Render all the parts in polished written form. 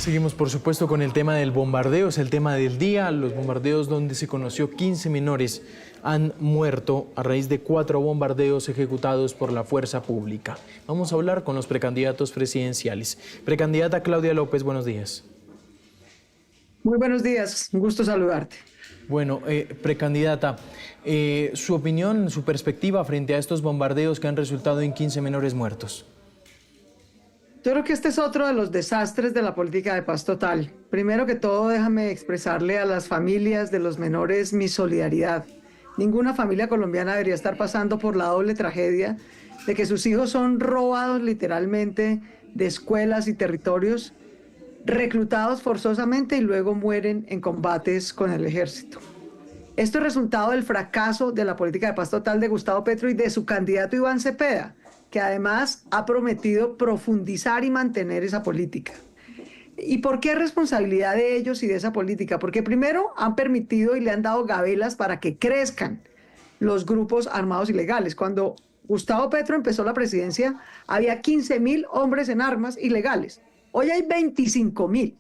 Seguimos, por supuesto, con el tema del bombardeo, es el tema del día, los bombardeos donde se conoció 15 menores han muerto a raíz de 4 bombardeos ejecutados por la fuerza pública. Vamos a hablar con los precandidatos presidenciales. Precandidata Claudia López, buenos días. Muy buenos días, un gusto saludarte. Bueno, precandidata, su opinión, su perspectiva frente a estos bombardeos que han resultado en 15 menores muertos. Yo creo que este es otro de los desastres de la política de paz total. Primero que todo, déjame expresarle a las familias de los menores mi solidaridad. Ninguna familia colombiana debería estar pasando por la doble tragedia de que sus hijos son robados literalmente de escuelas y territorios, reclutados forzosamente y luego mueren en combates con el ejército. Esto es resultado del fracaso de la política de paz total de Gustavo Petro y de su candidato Iván Cepeda, que además ha prometido profundizar y mantener esa política. ¿Y por qué responsabilidad de ellos y de esa política? Porque primero han permitido y le han dado gabelas para que crezcan los grupos armados ilegales. Cuando Gustavo Petro empezó la presidencia, había 15.000 hombres en armas ilegales. Hoy hay 25.000.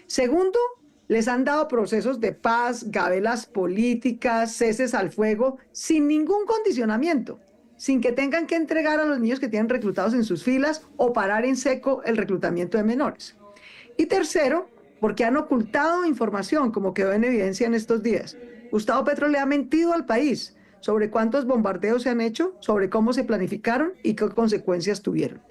Segundo, les han dado procesos de paz, gabelas políticas, ceses al fuego, sin ningún condicionamiento, sin que tengan que entregar a los niños que tienen reclutados en sus filas o parar en seco el reclutamiento de menores. Y tercero, porque han ocultado información, como quedó en evidencia en estos días. Gustavo Petro le ha mentido al país sobre cuántos bombardeos se han hecho, sobre cómo se planificaron y qué consecuencias tuvieron.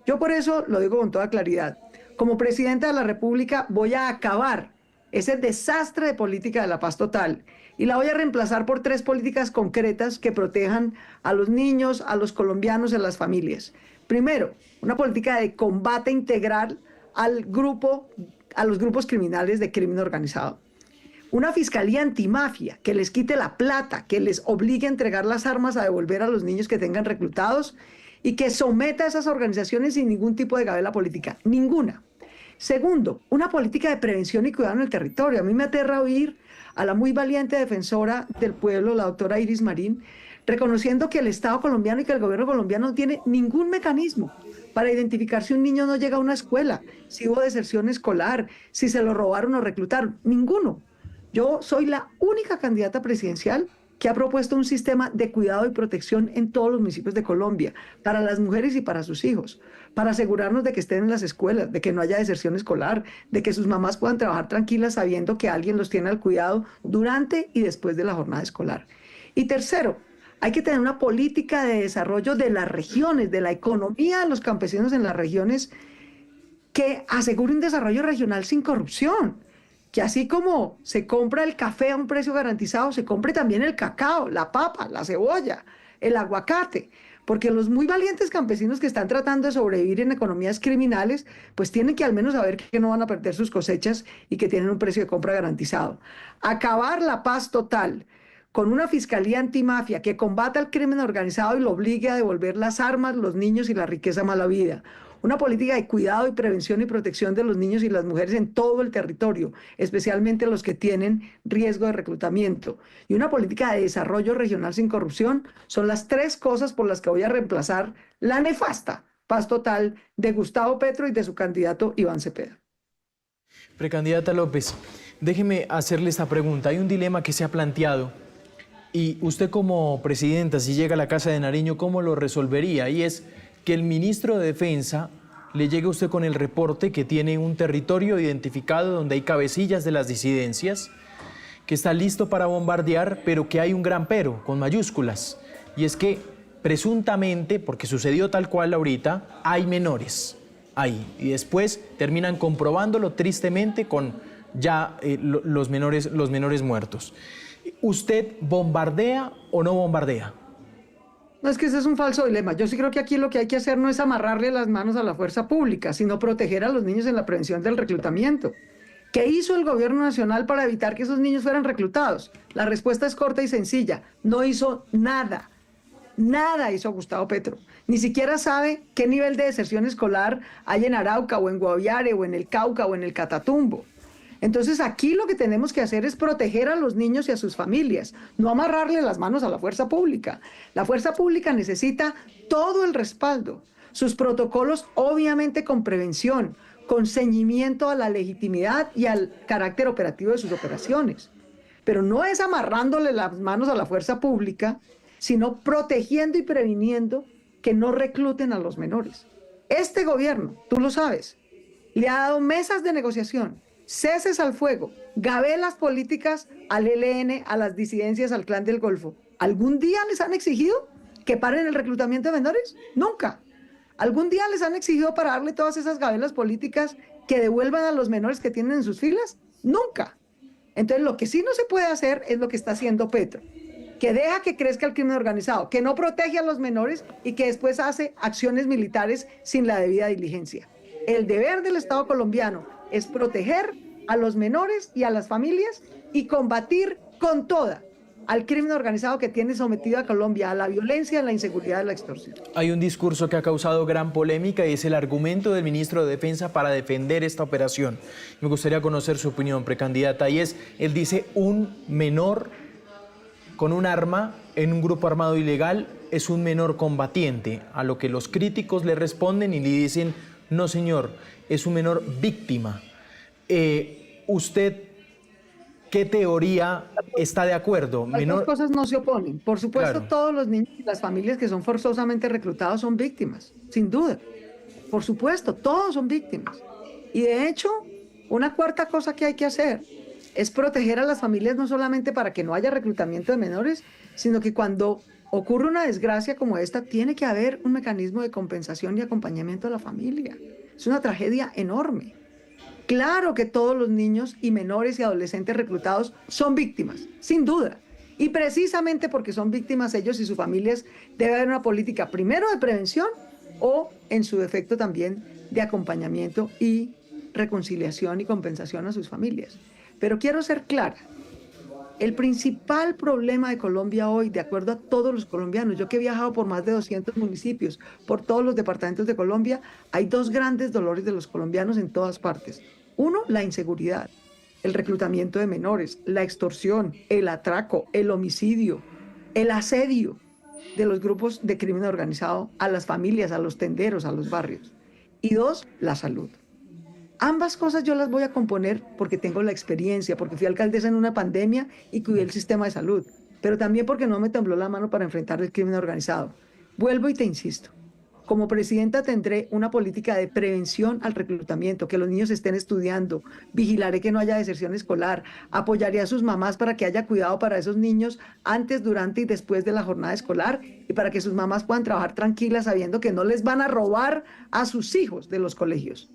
Yo por eso lo digo con toda claridad. Como presidenta de la República voy a acabar ese desastre de política de la paz total y la voy a reemplazar por 3 políticas concretas que protejan a los niños, a los colombianos y a las familias. Primero, una política de combate integral a los grupos criminales de crimen organizado. Una fiscalía antimafia que les quite la plata, que les obligue a entregar las armas, a devolver a los niños que tengan reclutados y que someta a esas organizaciones sin ningún tipo de gabela política, ninguna. Segundo, una política de prevención y cuidado en el territorio. A mí me aterra oír a la muy valiente defensora del pueblo, la doctora Iris Marín, reconociendo que el Estado colombiano y que el gobierno colombiano no tiene ningún mecanismo para identificar si un niño no llega a una escuela, si hubo deserción escolar, si se lo robaron o reclutaron. Ninguno. Yo soy la única candidata presidencial que ha propuesto un sistema de cuidado y protección en todos los municipios de Colombia, para las mujeres y para sus hijos, para asegurarnos de que estén en las escuelas, de que no haya deserción escolar, de que sus mamás puedan trabajar tranquilas sabiendo que alguien los tiene al cuidado durante y después de la jornada escolar. Y tercero, hay que tener una política de desarrollo de las regiones, de la economía de los campesinos en las regiones, que asegure un desarrollo regional sin corrupción. Que así como se compra el café a un precio garantizado, se compre también el cacao, la papa, la cebolla, el aguacate, porque los muy valientes campesinos que están tratando de sobrevivir en economías criminales, pues tienen que al menos saber que no van a perder sus cosechas y que tienen un precio de compra garantizado. Acabar la paz total con una fiscalía antimafia que combata el crimen organizado y lo obligue a devolver las armas, los niños y la riqueza mala vida. Una política de cuidado y prevención y protección de los niños y las mujeres en todo el territorio, especialmente los que tienen riesgo de reclutamiento. Y una política de desarrollo regional sin corrupción son las 3 cosas por las que voy a reemplazar la nefasta paz total de Gustavo Petro y de su candidato Iván Cepeda. Precandidata López, déjeme hacerle esta pregunta. Hay un dilema que se ha planteado y usted como presidenta, si llega a la Casa de Nariño, ¿cómo lo resolvería? Y es que el ministro de Defensa le llegue a usted con el reporte que tiene un territorio identificado donde hay cabecillas de las disidencias, que está listo para bombardear, pero que hay un gran pero, con mayúsculas, y es que presuntamente, porque sucedió tal cual ahorita, hay menores ahí, y después terminan comprobándolo tristemente con ya los menores muertos. ¿Usted bombardea o no bombardea? No, es que ese es un falso dilema. Yo sí creo que aquí lo que hay que hacer no es amarrarle las manos a la fuerza pública, sino proteger a los niños en la prevención del reclutamiento. ¿Qué hizo el gobierno nacional para evitar que esos niños fueran reclutados? La respuesta es corta y sencilla. No hizo nada. Nada hizo Gustavo Petro. Ni siquiera sabe qué nivel de deserción escolar hay en Arauca o en Guaviare o en el Cauca o en el Catatumbo. Entonces aquí lo que tenemos que hacer es proteger a los niños y a sus familias, no amarrarle las manos a la fuerza pública. La fuerza pública necesita todo el respaldo, sus protocolos obviamente con prevención, con ceñimiento a la legitimidad y al carácter operativo de sus operaciones. Pero no es amarrándole las manos a la fuerza pública, sino protegiendo y previniendo que no recluten a los menores. Este gobierno, tú lo sabes, le ha dado mesas de negociación, ceses al fuego, gabelas políticas al ELN, a las disidencias, al Clan del Golfo. ¿Algún día les han exigido que paren el reclutamiento de menores? Nunca. ¿Algún día les han exigido para darle todas esas gabelas políticas que devuelvan a los menores que tienen en sus filas? Nunca. Entonces, lo que sí no se puede hacer es lo que está haciendo Petro, que deja que crezca el crimen organizado, que no protege a los menores y que después hace acciones militares sin la debida diligencia. El deber del Estado colombiano es proteger a los menores y a las familias y combatir con toda al crimen organizado que tiene sometido a Colombia, a la violencia, a la inseguridad y a la extorsión. Hay un discurso que ha causado gran polémica y es el argumento del ministro de Defensa para defender esta operación. Me gustaría conocer su opinión, precandidata, y es, él dice, un menor con un arma en un grupo armado ilegal es un menor combatiente, a lo que los críticos le responden y le dicen, no señor, es un menor víctima. ¿Usted qué teoría está de acuerdo? Las dos cosas no se oponen. Por supuesto, claro, todos los niños y las familias que son forzosamente reclutados son víctimas, sin duda. Por supuesto, todos son víctimas. Y de hecho, una cuarta cosa que hay que hacer es proteger a las familias no solamente para que no haya reclutamiento de menores, sino que cuando ocurre una desgracia como esta, tiene que haber un mecanismo de compensación y acompañamiento a la familia. Es una tragedia enorme. Claro que todos los niños y menores y adolescentes reclutados son víctimas, sin duda. Y precisamente porque son víctimas ellos y sus familias, debe haber una política primero de prevención o, en su defecto también, de acompañamiento y reconciliación y compensación a sus familias. Pero quiero ser clara, el principal problema de Colombia hoy, de acuerdo a todos los colombianos, yo que he viajado por más de 200 municipios, por todos los departamentos de Colombia, hay dos grandes dolores de los colombianos en todas partes. Uno, la inseguridad, el reclutamiento de menores, la extorsión, el atraco, el homicidio, el asedio de los grupos de crimen organizado a las familias, a los tenderos, a los barrios. Y dos, la salud. Ambas cosas yo las voy a componer porque tengo la experiencia, porque fui alcaldesa en una pandemia y cuidé el sistema de salud, pero también porque no me tembló la mano para enfrentar el crimen organizado. Vuelvo y te insisto, como presidenta tendré una política de prevención al reclutamiento, que los niños estén estudiando, vigilaré que no haya deserción escolar, apoyaré a sus mamás para que haya cuidado para esos niños antes, durante y después de la jornada escolar y para que sus mamás puedan trabajar tranquilas sabiendo que no les van a robar a sus hijos de los colegios.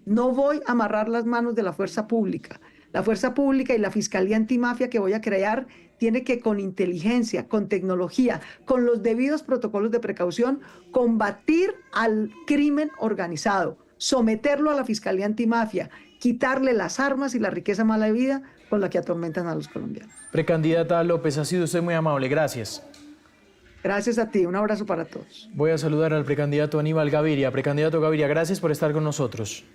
No voy a amarrar las manos de la fuerza pública. La fuerza pública y la Fiscalía Antimafia que voy a crear tiene que con inteligencia, con tecnología, con los debidos protocolos de precaución, combatir al crimen organizado, someterlo a la Fiscalía Antimafia, quitarle las armas y la riqueza mala vida con la que atormentan a los colombianos. Precandidata López, ha sido usted muy amable. Gracias. Gracias a ti. Un abrazo para todos. Voy a saludar al precandidato Aníbal Gaviria. Precandidato Gaviria, gracias por estar con nosotros.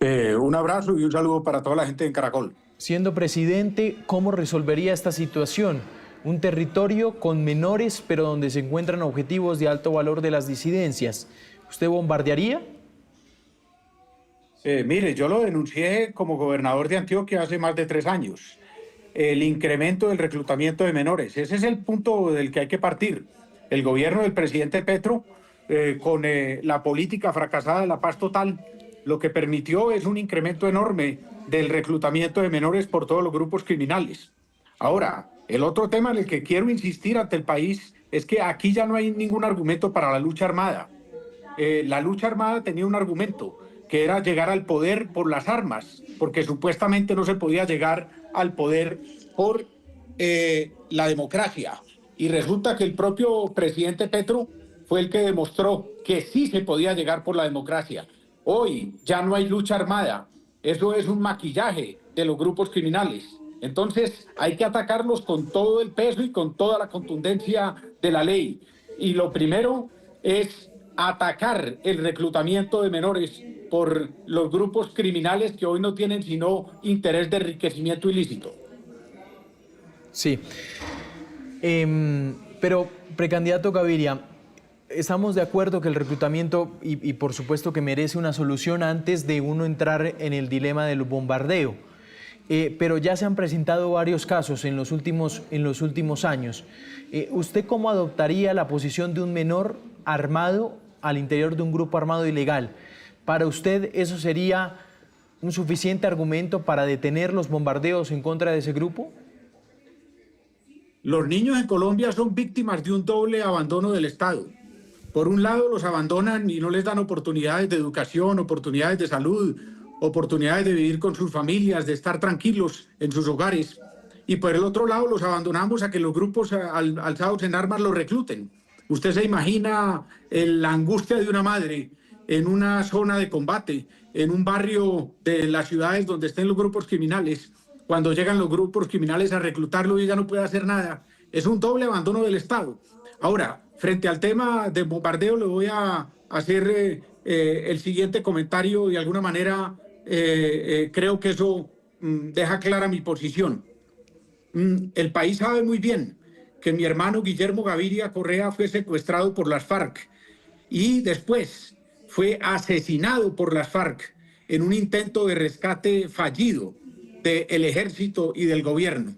Un abrazo y un saludo para toda la gente en Caracol. Siendo presidente, ¿cómo resolvería esta situación? Un territorio con menores, pero donde se encuentran objetivos de alto valor de las disidencias. ¿Usted bombardearía? Mire, yo lo denuncié como gobernador de Antioquia hace más de 3 años. El incremento del reclutamiento de menores. Ese es el punto del que hay que partir. El gobierno del presidente Petro, con la política fracasada de la paz total, lo que permitió es un incremento enorme del reclutamiento de menores por todos los grupos criminales. Ahora, el otro tema en el que quiero insistir ante el país es que aquí ya no hay ningún argumento para la lucha armada. La lucha armada tenía un argumento, que era llegar al poder por las armas, porque supuestamente no se podía llegar al poder por la democracia. Y resulta que el propio presidente Petro fue el que demostró que sí se podía llegar por la democracia. Hoy ya no hay lucha armada. Eso es un maquillaje de los grupos criminales. Entonces hay que atacarlos con todo el peso y con toda la contundencia de la ley. Y lo primero es atacar el reclutamiento de menores por los grupos criminales que hoy no tienen sino interés de enriquecimiento ilícito. Sí, pero precandidato Gaviria, estamos de acuerdo que el reclutamiento, y por supuesto que merece una solución antes de uno entrar en el dilema del bombardeo. Pero ya se han presentado varios casos en los últimos años. ¿Usted cómo adoptaría la posición de un menor armado al interior de un grupo armado ilegal? ¿Para usted eso sería un suficiente argumento para detener los bombardeos en contra de ese grupo? Los niños en Colombia son víctimas de un doble abandono del Estado. Por un lado, los abandonan y no les dan oportunidades de educación, oportunidades de salud, oportunidades de vivir con sus familias, de estar tranquilos en sus hogares. Y por el otro lado, los abandonamos a que los grupos alzados en armas los recluten. Usted se imagina la angustia de una madre en una zona de combate, en un barrio de las ciudades donde estén los grupos criminales, cuando llegan los grupos criminales a reclutarlo y ella no puede hacer nada. Es un doble abandono del Estado. Ahora, frente al tema del bombardeo, le voy a hacer el siguiente comentario y de alguna manera creo que eso deja clara mi posición. El país sabe muy bien que mi hermano Guillermo Gaviria Correa fue secuestrado por las FARC y después fue asesinado por las FARC en un intento de rescate fallido del ejército y del gobierno.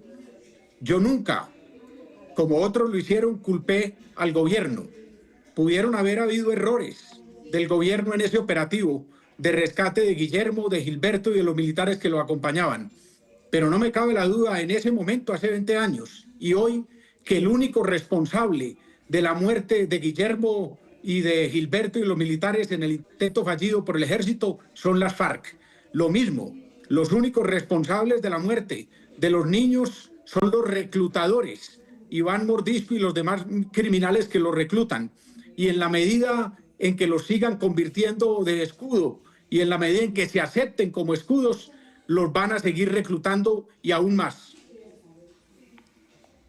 Yo nunca, como otros lo hicieron, culpé al gobierno. Pudieron haber habido errores del gobierno en ese operativo de rescate de Guillermo, de Gilberto y de los militares que lo acompañaban. Pero no me cabe la duda en ese momento, hace 20 años, y hoy, que el único responsable de la muerte de Guillermo y de Gilberto y los militares en el intento fallido por el ejército son las FARC. Lo mismo, los únicos responsables de la muerte de los niños son los reclutadores, Iván Mordisco y los demás criminales que los reclutan. Y en la medida en que los sigan convirtiendo de escudo y en la medida en que se acepten como escudos, los van a seguir reclutando y aún más.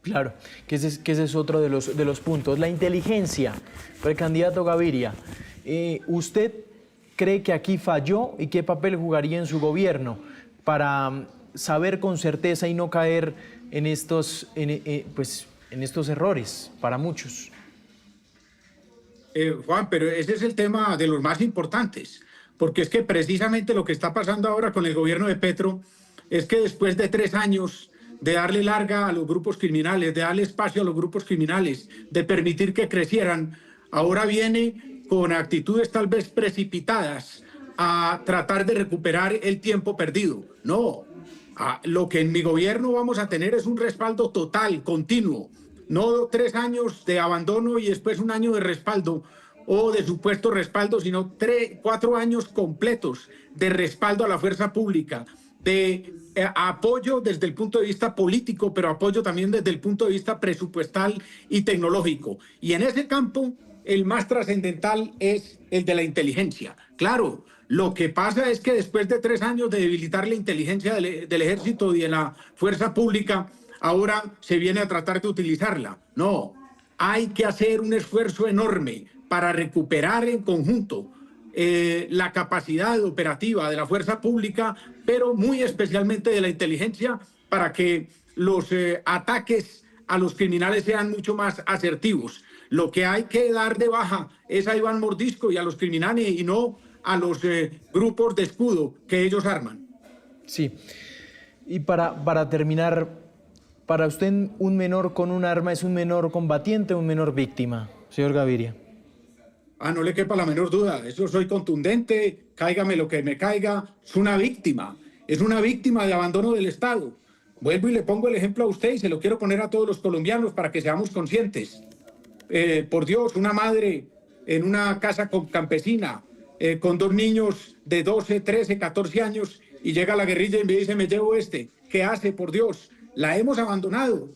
Claro, que ese es otro de los puntos. La inteligencia, precandidato Gaviria. ¿Usted cree que aquí falló y qué papel jugaría en su gobierno para saber con certeza y no caer en estos errores para muchos? Juan, pero ese es el tema de los más importantes, porque es que precisamente lo que está pasando ahora con el gobierno de Petro es que después de 3 años de darle larga a los grupos criminales, de darle espacio a los grupos criminales, de permitir que crecieran, ahora viene con actitudes tal vez precipitadas a tratar de recuperar el tiempo perdido. No, lo que en mi gobierno vamos a tener es un respaldo total, continuo, no 3 años de abandono y después 1 año de respaldo o de supuesto respaldo, sino 4 años completos de respaldo a la fuerza pública, de apoyo desde el punto de vista político, pero apoyo también desde el punto de vista presupuestal y tecnológico. Y en ese campo, el más trascendental es el de la inteligencia. Claro, lo que pasa es que después de 3 años de debilitar la inteligencia del ejército y de la fuerza pública, ahora se viene a tratar de utilizarla. No, hay que hacer un esfuerzo enorme para recuperar en conjunto la capacidad operativa de la fuerza pública, pero muy especialmente de la inteligencia, para que los ataques a los criminales sean mucho más asertivos. Lo que hay que dar de baja es a Iván Mordisco y a los criminales y no a los grupos de escudo que ellos arman. Sí, y para terminar, para usted un menor con un arma es un menor combatiente o un menor víctima, señor Gaviria. No le quepa la menor duda, eso soy contundente, cáigame lo que me caiga, es una víctima de abandono del Estado. Vuelvo y le pongo el ejemplo a usted y se lo quiero poner a todos los colombianos para que seamos conscientes. Por Dios, una madre en una casa campesina con 2 niños de 12, 13, 14 años y llega la guerrilla y me dice, me llevo este. ¿Qué hace? Por Dios, la hemos abandonado.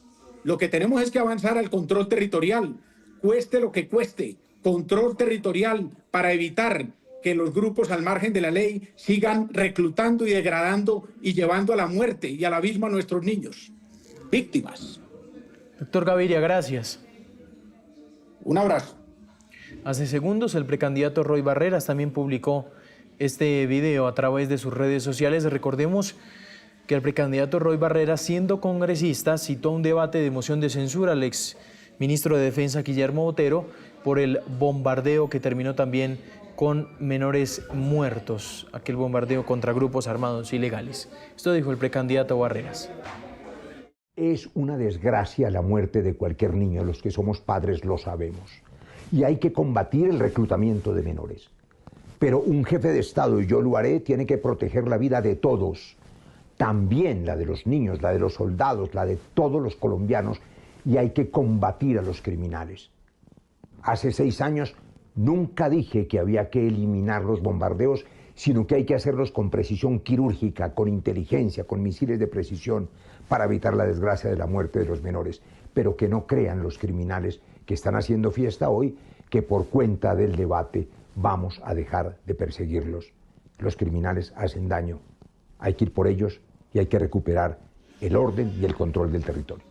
Lo que tenemos es que avanzar al control territorial, cueste lo que cueste. Control territorial para evitar que los grupos al margen de la ley sigan reclutando y degradando y llevando a la muerte y al abismo a nuestros niños. Víctimas. Doctor Gaviria, gracias. Un abrazo. Hace segundos el precandidato Roy Barreras también publicó este video a través de sus redes sociales. Recordemos que el precandidato Roy Barreras, siendo congresista, citó un debate de moción de censura al ex ministro de Defensa Guillermo Botero por el bombardeo que terminó también con menores muertos, aquel bombardeo contra grupos armados ilegales. Esto dijo el precandidato Barreras. Es una desgracia la muerte de cualquier niño, los que somos padres lo sabemos. Y hay que combatir el reclutamiento de menores. Pero un jefe de Estado, y yo lo haré, tiene que proteger la vida de todos. También la de los niños, la de los soldados, la de todos los colombianos. Y hay que combatir a los criminales. Hace 6 años nunca dije que había que eliminar los bombardeos, sino que hay que hacerlos con precisión quirúrgica, con inteligencia, con misiles de precisión, para evitar la desgracia de la muerte de los menores. Pero que no crean los criminales que están haciendo fiesta hoy, que por cuenta del debate vamos a dejar de perseguirlos. Los criminales hacen daño, hay que ir por ellos y hay que recuperar el orden y el control del territorio.